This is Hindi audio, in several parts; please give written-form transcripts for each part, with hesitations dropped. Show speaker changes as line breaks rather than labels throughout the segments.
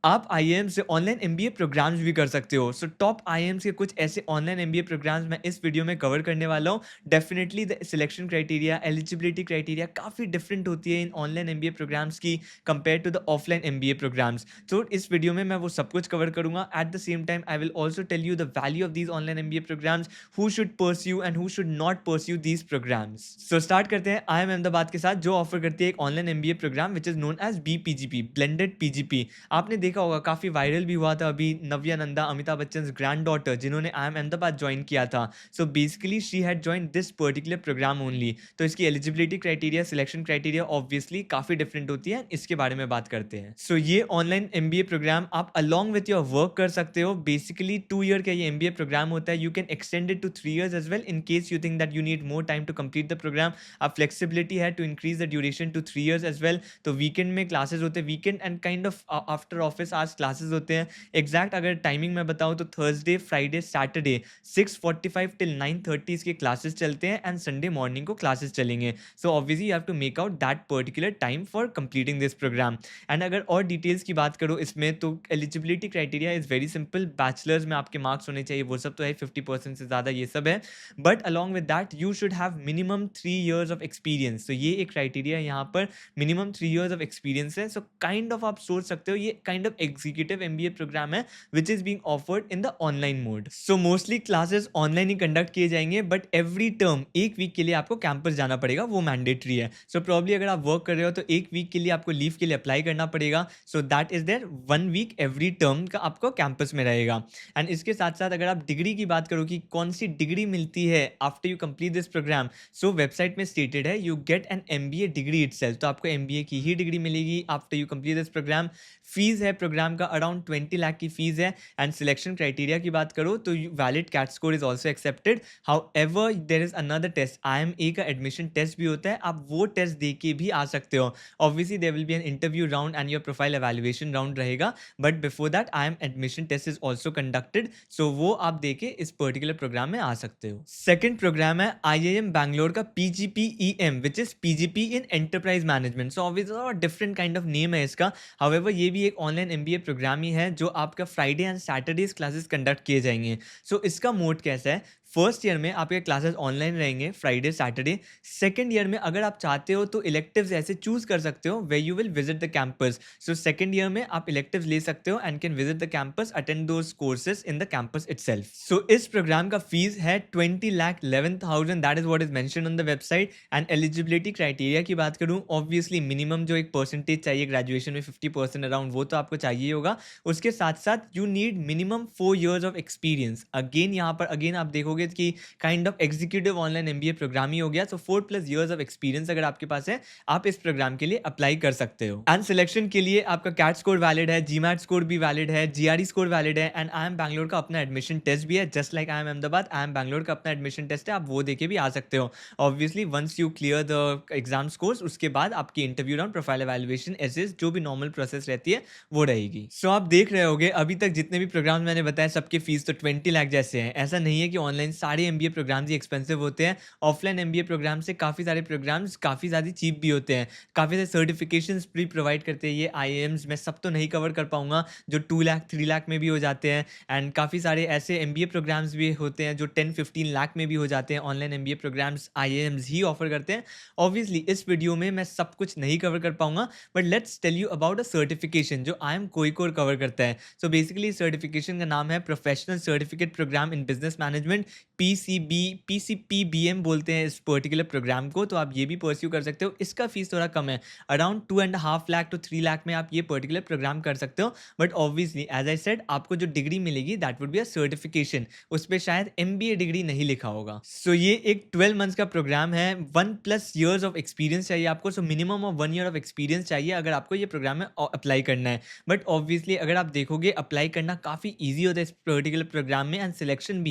आप आईआईएम से ऑनलाइन एमबीए प्रोग्राम्स भी कर सकते हो। सो टॉप आईआईएम्स के कुछ ऐसे ऑनलाइन एमबीए प्रोग्राम्स मैं इस वीडियो में कवर करने वाला हूँ। Definitely the selection criteria, eligibility criteria काफ़ी डिफरेंट होती है इन ऑनलाइन एमबीए प्रोग्राम्स की compare to the offline MBA programs. तो इस वीडियो में मैं वो सब कुछ कवर करूंगा। At the same time I will also tell you the value of these online MBA programs, who should pursue and who should not pursue these programs. So start करते हैं आईआईएम अहमदाबाद के साथ, जो ऑफर करती है एक online MBA program which is known as BPGP, blended PGP. आपने देखा होगा, काफ़ी वायरल भी हुआ था अभी, नव्या नंदा, अमिताभ बच्चन ग्रैंड डॉटर, जिन्होंने आईआईएम अहमदाबाद ज्वाइन किया था। So basically she had join this particular program only. तो इसकी eligibility criteria, selection criteria obviously काफ़ी डिफरेंट होती है, इसके बारे में बात करते हैं। सो ये ऑनलाइन एमबीए प्रोग्राम आप अलॉन्ग विथ योर वर्क कर सकते हो। बेसिकली 2 ईयर का ये एमबीए प्रोग्राम होता है। You can extend it to 3 years as well in case you think that you need more time to complete the program. आप फ्लेक्सिबिलिटी है to increase the duration to 3 years as well. तो वीकेंड में क्लासेस होते हैं, weekend and kind of after office hours classes होते हैं। एग्जैक्ट अगर टाइमिंग मैं बताऊं तो थर्सडे, फ्राइडे, सैटरडे 6:45 टिल 9:30 इसके क्लासेस चलते हैं एंड संडे मॉर्निंग को क्लासेस चलेंगे। So obviously you have to make out that particular time for completing this programme. And अगर और डिटेल्स की बात करो इसमें, तो eligibility criteria is very simple. Bachelors में आपके मार्क्स होने चाहिए, वो सब तो है, 50% से ज़्यादा ये सब है। But along with that you should have minimum 3 years of experience. तो ये एक क्राइटेरिया है यहाँ पर, मिनिमम 3 ईयर्स ऑफ एक्सपीरियंस है। सो काइंड ऑफ आप सोच सकते हो ये kind of executive MBA program है which is being offered in the online mode. So mostly classes online ही कंडक्ट किए जाएंगे, बट एवरी टर्म एक वीक के लिए आपको कैंपस जाना पड़ेगा, वो मैंडेटरी है। सो प्रॉब्ली अगर आप वर्क कर रहे हो तो एक वीक के लिए आपको लीव के लिए अप्लाई करना पड़ेगा। So that is there 1 week every term का आपको कैंपस में रहेगा। एंड इसके साथ साथ अगर आप डिग्री की बात करो कि कौन सी डिग्री मिलती है after you complete this programme, so website में स्टेटेड है you get an MBA degree itself. तो आपको एमबीए की ही डिग्री मिलेगी after you complete this programme. Fees है प्रोग्राम का अराउंड 20 लाख की फीस है। एंड सिलेक्शन क्राइटेरिया की बात करो तो valid CAT score is also accepted. However there is another test, IIMA का एडमिशन टेस्ट भी होता है, आप वो टेस्ट दे के भी आ सकते हो। Obviously there will be an interview round and your profile evaluation round रहेगा, but before that IIM admission test is also conducted. So वो आप दे के इस पर्टिकुलर प्रोग्राम में आ सकते हो। सेकेंड प्रोग्राम है IIM बैंगलोर का PGPEM, which is PGP in enterprise management. So obviously different kind of name है इसका। हाउएवर ये भी एक ऑनलाइन एमबीए प्रोग्राम ही है, जो आपका Friday and Saturdays classes conduct किए जाएंगे। सो इसका मोड कैसा है, फर्स्ट ईयर में आपके क्लासेस ऑनलाइन रहेंगे फ्राइडे सैटरडे। सेकंड ईयर में अगर आप चाहते हो तो इलेक्टिव्स ऐसे चूज कर सकते हो way you will visit the campus. So second year में आप इलेक्टिव्स ले सकते हो and can visit the campus, attend those courses in the campus itself. So इस प्रोग्राम का फीस है 20,11,000, that is what is mention on the website. And eligibility criteria की बात करूं, ऑब्वियसली मिनिमम जो एक परसेंटेज चाहिए ग्रेजुएशन में 50% अराउंड, वो तो आपको चाहिए होगा। उसके साथ साथ you need minimum 4 years of experience. Again यहाँ पर अगेन आप देखोगे कि kind of executive online MBA program ही हो गया। सो 4+ ईयर्स ऑफ एक्सपीरियंस अगर आपके पास है, आप इस प्रोग्राम के लिए अप्लाई कर सकते हो। एंड सिलेक्शन के लिए आपका कैट स्कोर वैलिड है, जीमैट स्कोर भी वैलिड है, जीआरई स्कोर वैलिड है, एंड IIM बैंगलोर का अपना एडमिशन टेस्ट भी है। Just like IIM Ahmedabad, IIM Bangalore का अपना एडमिशन टेस्ट है, आप वो देके भी आ सकते हो। Obviously once you clear the exam scores, उसके बाद आपकी interview round, profile evaluation, essays, जो भी नॉर्मल प्रोसेस रहती है वो रहेगी। सो आप देख रहे होगे अभी तक जितने भी प्रोग्राम मैंने बताया सबके फीस तो 20 लाख जैसे हैं। ऐसा नहीं है कि ऑनलाइन सारे एमबीए प्रोग्राम्स ही एक्सपेंसिव होते हैं। ऑफलाइन एमबीए प्रोग्राम से काफ़ी सारे प्रोग्राम्स काफ़ी ज़्यादा चीप भी होते हैं, काफ़ी सारे सर्टिफिकेशंस भी प्रोवाइड करते हैं ये IIMs। मैं सब तो नहीं कवर कर पाऊंगा, जो 2 लाख 3 लाख में भी हो जाते हैं। एंड काफ़ी सारे ऐसे एमबीए प्रोग्राम्स भी होते हैं जो 10-15 लाख में भी हो जाते हैं। ऑनलाइन एमबीए प्रोग्राम्स IIMs ही ऑफर करते हैं। ऑब्वियसली इस वीडियो में मैं सब कुछ नहीं कवर कर पाऊंगा, but let's tell you about a certification जो IIM कोईकोर कवर करता है। सो बेसिकली सर्टिफिकेशन का नाम है professional certificate programme in business management, PCPBM बोलते हैं इस पर्टिकुलर प्रोग्राम को। तो आप ये भी परस्यू कर सकते हो। इसका फीस थोड़ा कम है, अराउंड 2.5 लाख टू 3 लाख में आप ये पर्टिकुलर प्रोग्राम कर सकते हो। But obviously as I said, आपको जो डिग्री मिलेगी that would be a certification, उस पर शायद MBA डिग्री नहीं लिखा होगा। सो ये एक 12 मंथ्स का प्रोग्राम है, 1+ ईयर्स ऑफ एक्सपीरियंस चाहिए आपको। So minimum of 1 year of experience चाहिए अगर आपको ये प्रोग्राम में अप्लाई करना है। बट ऑब्वियसली अगर आप देखोगे अप्लाई करना काफ़ी ईजी होता है इस पर्टिकुलर प्रोग्राम में, एंड सिलेक्शन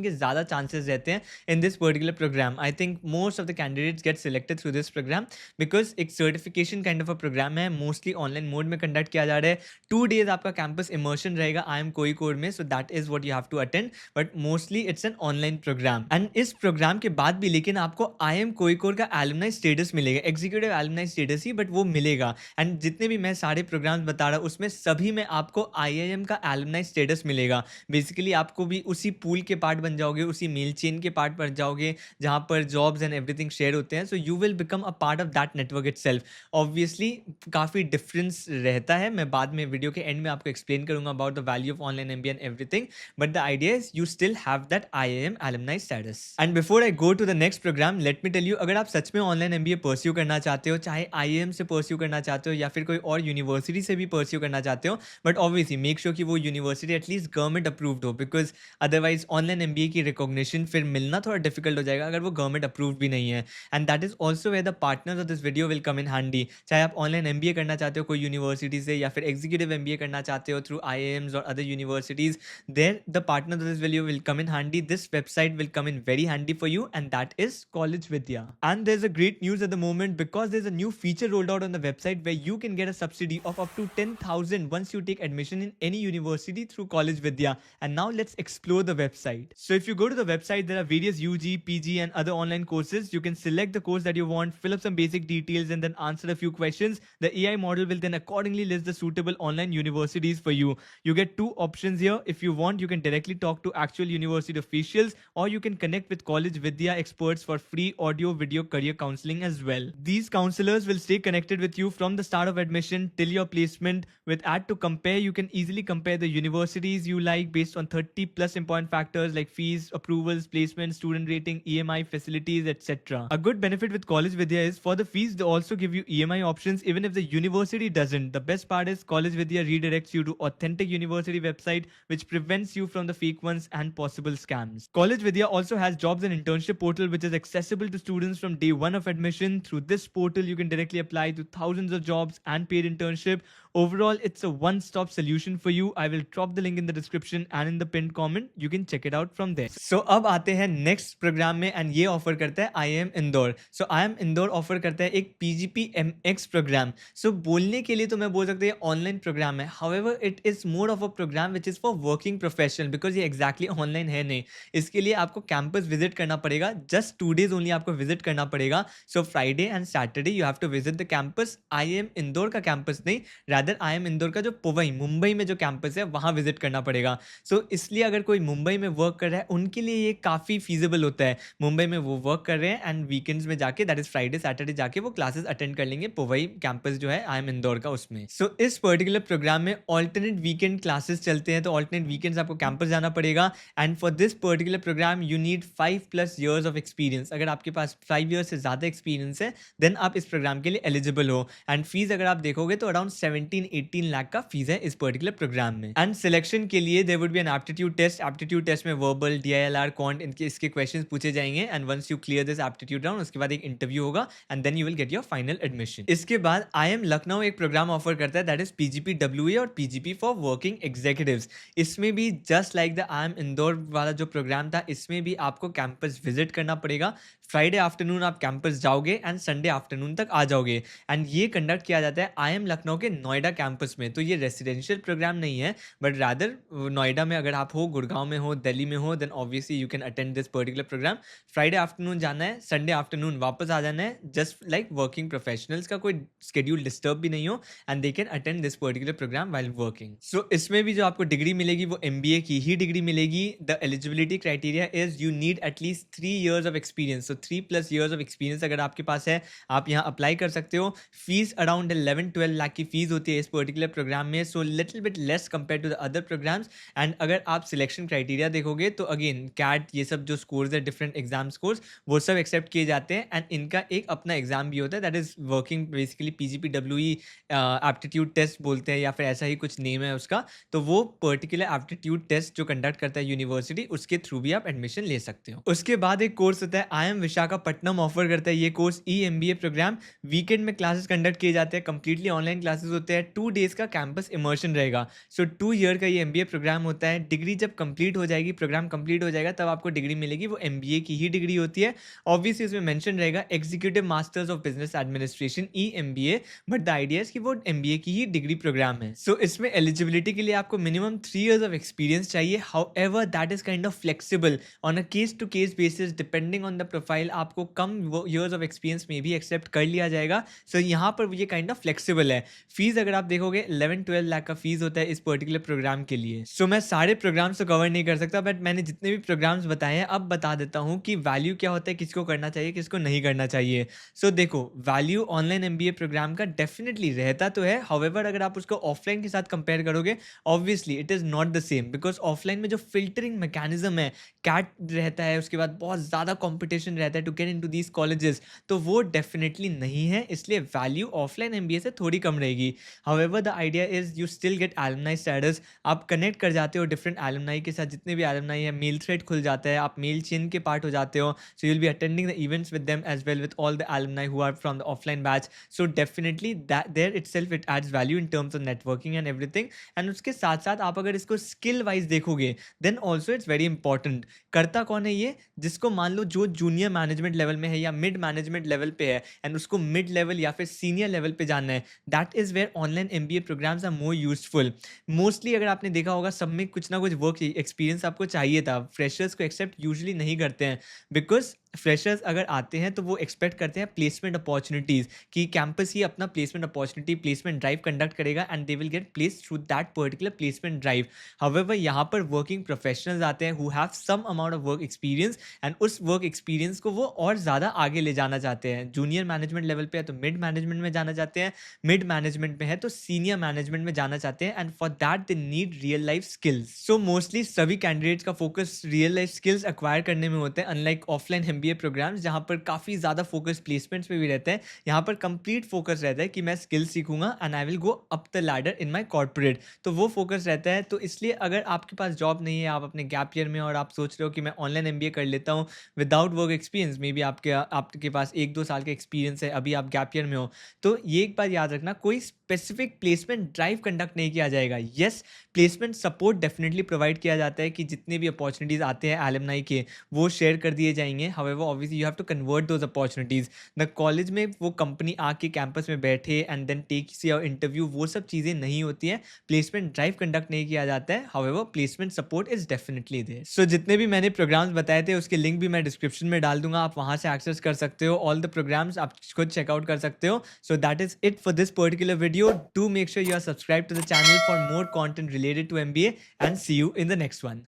के ज़्यादा चांसेस रहते हैं in this particular program. I think most of the candidates get selected through this program because एक certification kind of a program है, मोस्टली ऑनलाइन मोड में कंडक्ट किया जा रहा है. 2 days आपका कैंपस इमर्शन रहेगा आई एम कोड में, so that is what you have to attend, but mostly it's an online programme. And इस प्रोग्राम के बाद भी लेकिन आपको आई एम कोड का एलुमनाई स्टेटस मिलेगा, एग्जीक्यूटिव एलुमनाई स्टेटस ही, बट वो मिलेगा. एंड जितने भी मैं सारे प्रोग्राम्स बता रहा हूँ उसमें सभी में आपको आईआईएम का एलुमनाई स्टेटस मिलेगा. बेसिकली आपको भी उसी पूल के पार्ट बन जाओगे, उसी मेल चेन के पार्ट बन जाओगे जहाँ पर जॉब्स एंड एवरीथिंग शेयर होते हैं. So you will become a part of that network itself. Obviously काफ़ी डिफरेंस रहता है, मैं बाद में वीडियो के एंड में आपको एक्सप्लेन करूंगा about the value of online MBA and everything, but the idea is you still have that IIM alumni status. And before I go to the next programme, let me tell you, अगर आप सच में ऑनलाइन एमबीए परस्यू करना चाहते हो, चाहे आईआईएम से परस्यू करना चाहते हो या फिर कोई और यूनिवर्सिटी से भी परस्यू करना चाहते हो, बट ऑब्वियसली मेक श्योर कि वो यूनिवर्सिटी एटलीस्ट गवर्नमेंट अप्रूव्ड हो, बिकॉज अदरवाइज ऑनलाइन एमबीए की रिकॉग्निशन फिर मिलना थोड़ा डिफिकल्ट हो जाएगा अगर वो गवर्नमेंट अप्रूव्ड भी नहीं है. And that is also where the partners of this video will come in handy. चाहे आप ऑनलाइन एमबीए करना चाहते हो कोई यूनिवर्सिटी से या फिर एग्जीक्यूटिव एमबीए करना चाहते हो थ्रू आईआईएम्स और other universities, there the partners of this video will come in handy. This website will come in very handy for you, and that is College Vidya. And there's a great news at the moment because there's a new feature rolled out on the website where you can get a subsidy of up to 10,000 once you take admission in any university through College Vidya. And now let's explore the website. So if you go to the website, there are various UG, PG and other online courses. You can select the course that you want, fill up some basic details and then answer a few questions. The AI model will then accordingly list the suitable online universities for you. You get two options here. If you want, you can directly talk to actual university officials, or you can connect with College Vidya experts for free audio video career counseling as well. These counselors will stay connected with you from the start of admission till your placement. With Add to Compare, you can easily compare the universities you like based on 30 plus important factors like fees, approvals, placement, student rating, EMI facilities, etc. A good benefit with College Vidya is for the fees they also give you EMI options even if the university doesn't. The best part is College Vidya redirects you to authentic university website which prevents you from the fake ones and possible scams. College Vidya also has jobs and internship portal which is accessible to students from day one of admission. Through this portal, you can directly apply to thousands of jobs and paid internship. Overall, it's a one-stop solution for you. I will drop the link in the description and in the pinned comment. You can check it out from there. So अब आते हैं नेक्स्ट प्रोग्राम में एंड ये ऑफर करता है IIM इंदौर. सो IIM इंदौर ऑफर करता है एक PGP MX प्रोग्राम. सो बोलने के लिए तो मैं बोल सकता हूँ ऑनलाइन प्रोग्राम है, however it is more of a programme which is for working professional, because ये एग्जैक्टली ऑनलाइन है नहीं. इसके लिए आपको कैंपस विजिट करना पड़ेगा, जस्ट 2 days ओनली आपको विजिट करना पड़ेगा. So Friday and Saturday you have to visit the campus. IIM Indore का कैंपस नहीं, रादर IIM इंदौर का जो पवई मुंबई में जो कैंपस है वहाँ विजिट करना पड़ेगा. सो इसलिए अगर कोई मुंबई में वर्क कर रहा है उनके लिए ये काफ़ी फीजिबल होता है. मुंबई में वो वर्क कर रहे हैं एंड वीकेंड्स में जाके, दैट इज फ्राइडे सैटरडे जाके वो क्लासेस अटेंड कर लेंगे पवई कैंपस जो है IIM इंदौर का उसमें. सो इस पर्टिकुलर प्रोग्राम में ऑल्टरनेट वीकेंड क्लासेस चलते हैं, तो ऑल्टरनेट वीकेंड्स आपको कैंपस जाना पड़ेगा. And for this particular programme you need 5+ years of experience. अगर आपके पास 5 years से ज़्यादा एक्सपीरियंस है देन आप इस प्रोग्राम के लिए एलिजिबल हो. एंड फीस अगर आप देखोगे तो अराउंड 17-18 लाख का फीस है इस पर्टिकुलर प्रोग्राम में. एंड सिलेक्शन के लिए there would be an aptitude test. Aptitude test में वर्बल, DILR, क्वांट इसके क्वेश्चंस पूछे जाएंगे. And once you clear this aptitude round, उसके बाद एक इंटरव्यू होगा and then you will get your final admission. इसके बाद IIM लखनऊ एक प्रोग्राम ऑफर करता है, दैट इज PGP-WA और PGP फॉर वर्किंग एग्जीक्यूटिव्स. इसमें भी just like the IIM Indore वाला जो प्रोग्राम था, इसमें भी आपको कैंपस विजिट करना पड़ेगा. फ्राइडे आफ्टरनून आप कैंपस जाओगे एंड संडे आफ्टरनून तक आ जाओगे. एंड ये कंडक्ट किया जाता है IIM लखनऊ के नोएडा कैंपस में. तो ये रेसिडेंशियल प्रोग्राम नहीं है, बट रादर नोएडा में अगर आप हो, गुड़गांव में हो, दिल्ली में हो, then obviously you can attend this particular programme. Friday afternoon जाना है, संडे आफ्टरनून वापस आ जाना है. जस्ट लाइक वर्किंग प्रोफेशनल्स का कोई स्केड्यूल डिस्टर्ब भी नहीं हो and they can attend this particular program while working. So इसमें भी जो आपको डिग्री मिलेगी वो MBA की ही डिग्री मिलेगी. The eligibility criteria is you need at least 3 years of experience. So 3+ years of experience अगर आपके पास है, आप यहाँ अप्लाई कर सकते हो. फीस अराउंड 11-12 लाख की फीस होती है इस पर्टिकुलर प्रोग्राम में. So little bit less compare to the other programmes. And अगर आप सिलेक्शन क्राइटेरिया देखोगे तो अगेन कैट, ये सब जो स्कोर्स है, डिफरेंट एग्जाम स्कोर्स, वो सब एक्सेप्ट किए जाते हैं. एंड इनका एक अपना एग्जाम भी होता है, that is working basically PGP-WE aptitude test बोलते हैं या फिर ऐसा ही कुछ नेम है उसका. तो वो पर्टिकुलर एप्टीट्यूड टेस्ट जो कंडक्ट करता है यूनिवर्सिटी, उसके थ्रू भी आप एडमिशन ले सकते हो. उसके बाद एक कोर्स होता है IIM विशाखापट्टनम ऑफर करता है ये कोर्स ई-एमबीए प्रोग्राम। वीकेंड में क्लासेस कंडक्ट किए जाते हैं, कंप्लीटली ऑनलाइन क्लासेस होते हैं, 2 डेज़ का कैंपस इमर्शन रहेगा। सो 2 ईयर का ये एमबीए प्रोग्राम होता है। डिग्री जब कंप्लीट हो जाएगी, प्रोग्राम कंप्लीट हो जाएगा, तब आपको डिग्री मिलेगी, वो एमबीए की ही डिग्री होती है। ऑब्वियसली इसमें मेंशन रहेगा executive masters of business administration E MBA, but the idea is कि वो एमबीए की ही डिग्री प्रोग्राम है। सो इसमें एलिजिबिलिटी के लिए आपको मिनिमम 3 इयर्स ऑफ एक्सपीरियंस चाहिए। However that is kind of flexible on a case to case basis, depending on the profile. आपको कम ईयर्स ऑफ एक्सपीरियंस में भी एक्सेप्ट कर लिया जाएगा। सो यहाँ पर ये काइंड ऑफ फ्लेक्सिबल है। फीस अगर आप देखोगे 11-12 लाख का फीस होता है इस पर्टिकुलर प्रोग्राम के लिए। सो मैं सारे प्रोग्राम्स तो कवर नहीं कर सकता, बट मैंने जितने भी प्रोग्राम्स बताए हैं अब बता देता हूँ कि वैल्यू क्या होता है, किसको करना चाहिए, किसको नहीं करना चाहिए। सो देखो, वैल्यू ऑनलाइन एमबीए प्रोग्राम का डेफिनेटली रहता तो है। हाउएवर अगर आप उसको ऑफलाइन के साथ कंपेयर करोगे, obviously it is not the same, because offline में जो फिल्टरिंग मैकेनिज्म है, कैट रहता है, उसके बाद बहुत ज़्यादा कॉम्पिटिशन रहता है to get into these colleges, तो वो डेफिनेटली नहीं है। इसलिए वैल्यू ऑफलाइन एमबीए से थोड़ी कम रहेगी। However the idea is you still get alumni status. आप कनेक्ट कर जाते हो डिफरेंट एलुमनाई के साथ, जितने भी एलुमनाई है, मेल थ्रेड खुल जाता है, आप मेल चेन के पार्ट हो जाते हो। सो you'll be attending the events with them as well, with all the alumni who are from the offline batch. So definitely that there itself it adds value in terms of networking and everything. And उसके साथ साथ आप अगर इसको स्किल वाइज देखोगे, then also it's very important। करता कौन है ये? जिसको मान लो जो जूनियर मैनेजमेंट लेवल में है या मिड मैनेजमेंट लेवल पे है, एंड उसको मिड लेवल या फिर सीनियर लेवल पे जाना है, that is where online MBA programmes are more useful. Mostly अगर आपने देखा होगा, सब में कुछ ना कुछ वर्क एक्सपीरियंस आपको चाहिए था। फ्रेशर्स को एक्सेप्ट यूजुअली नहीं करते हैं, बिकॉज फ्रेशर्स अगर आते हैं तो वो एक्सपेक्ट करते हैं प्लेसमेंट अपॉर्चुनिटीज़, कि कैंपस ही अपना placement opportunity, placement drive conduct करेगा and they will get place through that particular placement drive. However यहाँ पर वर्किंग प्रोफेशनल्स आते हैं who have some amount of work experience, and उस वर्क एक्सपीरियंस को वो और ज़्यादा आगे ले जाना चाहते हैं। जूनियर मैनेजमेंट लेवल पे है तो मिड मैनेजमेंट में जाना चाहते हैं, मिड मैनेजमेंट में है तो सीनियर मैनेजमेंट में जाना चाहते हैं, and for that they need real life skills. So mostly सभी कैंडिडेट्स का focus real life skills acquire करने में होता है, अनलाइक ऑफलाइन एमबीए प्रोग्राम्स जहाँ पर काफ़ी ज़्यादा फोकस प्लेसमेंट्स पे भी रहता है। यहाँ पर कंप्लीट फोकस रहता है कि मैं स्किल सीखूंगा and I will go up the ladder in my corporate, तो वो फोकस रहता है। तो इसलिए अगर आपके पास जॉब नहीं है, आप अपने गैप ईयर में, और आप सोच रहे हो कि मैं ऑनलाइन एमबीए कर लेता हूँ without work experience, may be आपके पास 1-2 साल का एक्सपीरियंस है, अभी आप गैप ईयर में हो, तो ये एक बात याद रखना, कोई स्पेसिफिक प्लेसमेंट ड्राइव कंडक्ट नहीं किया जाएगा। Yes, placement support definitely provide किया जाता है कि जितने भी अपॉर्चुनिटीज़ आते हैं एलुमनाई के, वो शेयर कर दिए जाएंगे। However obviously you have to convert those opportunities. The college में वो कंपनी आके कैंपस में बैठे and then take your interview, वो सब चीज़ें नहीं होती हैं। प्लेसमेंट ड्राइव कंडक्ट नहीं किया जाता है। However placement support is definitely there. So जितने भी मैंने प्रोग्राम्स बताए थे उसके लिंक भी मैं डिस्क्रिप्शन में डाल दूंगा, आप वहाँ से एक्सेस कर सकते हो। ऑल द प्रोग्राम्स आप खुद चेकआउट कर सकते हो। सो that is it for this particular video. Do make sure you are subscribed to the channel for more content related to MBA, and see you in the next one.